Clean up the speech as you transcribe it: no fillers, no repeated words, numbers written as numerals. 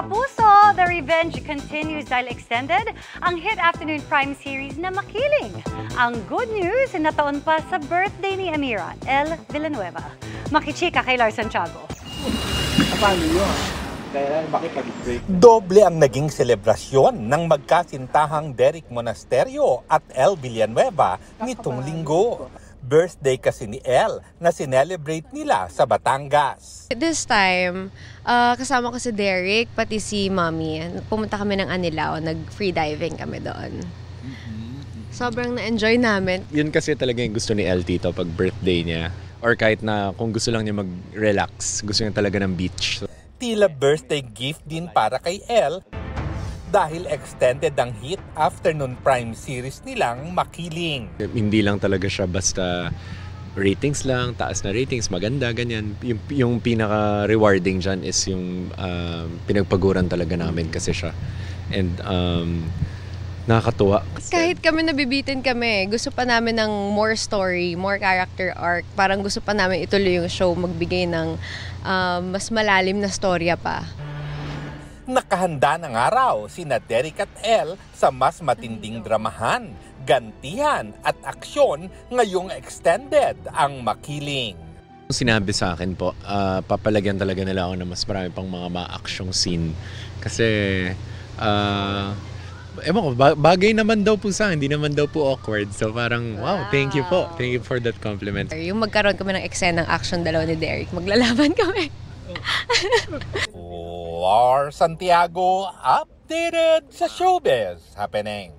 kapuso, the revenge continues dahil extended ang hit afternoon prime series na Makiling. Ang good news, nataon pa sa birthday ni Amira, Elle Villanueva. Makichika kay Lars Santiago. Paano yun? Kaya bakit nag-break? Doble ang naging selebrasyon ng magkasintahang Derek Monasterio at Elle Villanueva nitong linggo. Birthday kasi ni Elle na sinelebrate nila sa Batangas. This time, kasama ko si Derek, pati si Mommy. Pumunta kami ng Anilao, nag-free diving kami doon. Sobrang na-enjoy namin. Yun kasi talaga yung gusto ni Elle Tito pag birthday niya. Or kahit na kung gusto lang niya mag-relax, gusto niya talaga ng beach. Tila birthday gift din para kay Elle dahil extended ang hit afternoon prime series nilang Makiling. Hindi lang talaga siya basta ratings lang, taas na ratings, maganda, ganyan. Yung pinaka-rewarding dyan is yung pinagpaguran talaga namin kasi siya. And nakakatuwa. Kahit kami nabibitin kami, gusto pa namin ng more story, more character arc. Parang gusto pa namin ituloy yung show, magbigay ng mas malalim na storya pa. Nakahanda ng araw sina Derek at Elle sa mas matinding dramahan, gantihan at aksyon ngayong extended ang Makiling. Sinabi sa akin po, papalagyan talaga nila ako ng mas marami pang mga ma-aksyong scene. Kasi, ewan ko, bagay naman daw po sa akin, hindi naman daw po awkward. So parang, wow, thank you po. Thank you for that compliment. Yung magkaroon kami ng eksena ng action dalawa ni Derek, maglalaban kami. Lars Santiago, updated sa showbiz happening.